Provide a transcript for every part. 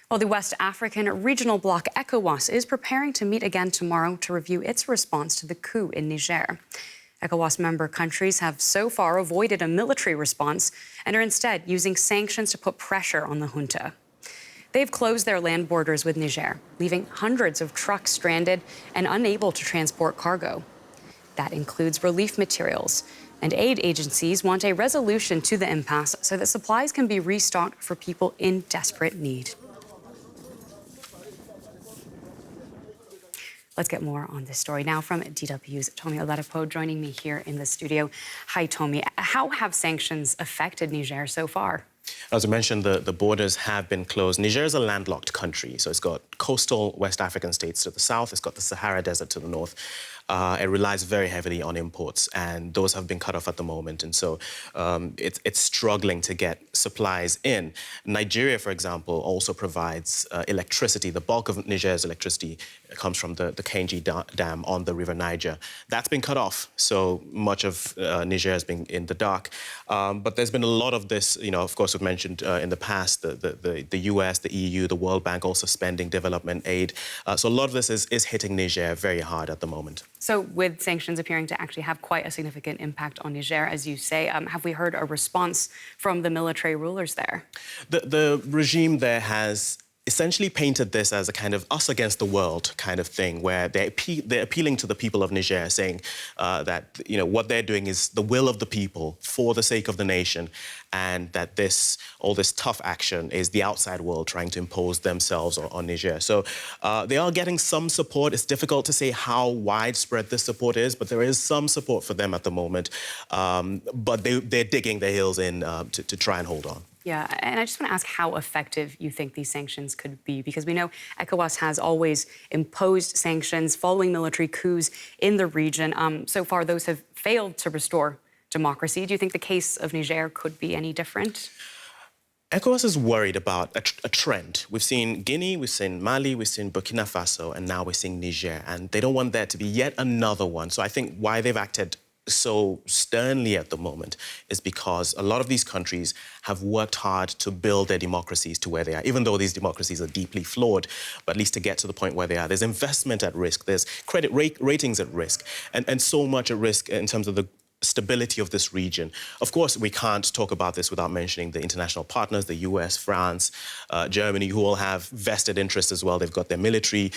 Well, the West African regional bloc ECOWAS is preparing to meet again tomorrow to review its response to the coup in Niger. ECOWAS member countries have so far avoided a military response and are instead using sanctions to put pressure on the junta. They've closed their land borders with Niger, leaving hundreds of trucks stranded and unable to transport cargo. That includes relief materials, and aid agencies want a resolution to the impasse so that supplies can be restocked for people in desperate need. Let's get more on this story now from DW's Tomi Oladipo joining me here in the studio. Hi, Tomi. How have sanctions affected Niger so far? As I mentioned, the borders have been closed. Niger is a landlocked country, so it's got coastal West African states to the south, it's got the Sahara Desert to the north. It relies very heavily on imports, and those have been cut off at the moment. And so it's struggling to get supplies in. Nigeria, for example, also provides electricity. The bulk of Niger's electricity comes from the Kainji Dam on the River Niger. That's been cut off, so much of Niger has been in the dark. But there's been a lot of this, of course, we've mentioned in the past, the US, the EU, the World Bank also spending development aid. So a lot of this is hitting Niger very hard at the moment. So with sanctions appearing to actually have quite a significant impact on Niger, as you say, have we heard a response from the military rulers there? The regime there has essentially painted this as a kind of us against the world kind of thing, where they're appealing to the people of Niger, saying that what they're doing is the will of the people for the sake of the nation, and that all this tough action is the outside world trying to impose themselves on Niger. So they are getting some support. It's difficult to say how widespread this support is, but there is some support for them at the moment. But they're digging their heels in to try and hold on. Yeah, and I just want to ask how effective you think these sanctions could be, because we know ECOWAS has always imposed sanctions following military coups in the region. So far, those have failed to restore democracy. Do you think the case of Niger could be any different? ECOWAS is worried about a trend. We've seen Guinea, we've seen Mali, we've seen Burkina Faso, and now we're seeing Niger. And they don't want there to be yet another one. So I think why they've acted so sternly at the moment is because a lot of these countries have worked hard to build their democracies to where they are, even though these democracies are deeply flawed, but at least to get to the point where they are. There's investment at risk, there's credit ratings at risk, and so much at risk in terms of the stability of this region. Of course, we can't talk about this without mentioning the international partners, the US, France, Germany, who all have vested interests as well. They've got their military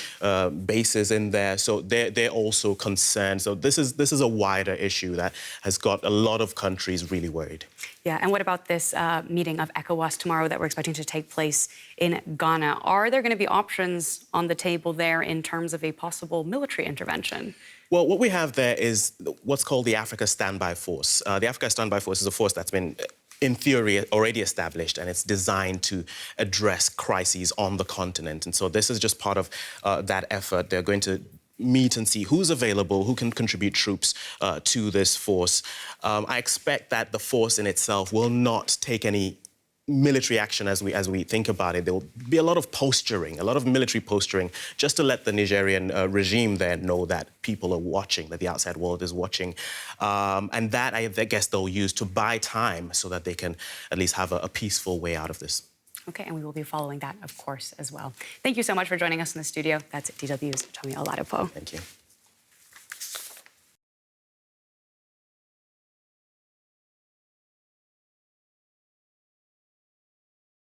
bases in there, so they're also concerned. So this is a wider issue that has got a lot of countries really worried. Yeah, and what about this meeting of ECOWAS tomorrow that we're expecting to take place in Ghana? Are there going to be options on the table there in terms of a possible military intervention? Well, what we have there is what's called the Africa Standby Force. The Africa Standby Force is a force that's been, in theory, already established, and it's designed to address crises on the continent. And so this is just part of that effort. They're going to meet and see who's available, who can contribute troops to this force. I expect that the force in itself will not take any military action as we think about it. There will be a lot of posturing, a lot of military posturing, just to let the Nigerian regime there know that people are watching, that the outside world is watching. And that, I guess, they'll use to buy time so that they can at least have a peaceful way out of this. OK, and we will be following that, of course, as well. Thank you so much for joining us in the studio. That's DW's Tomi Oladipo. Thank you.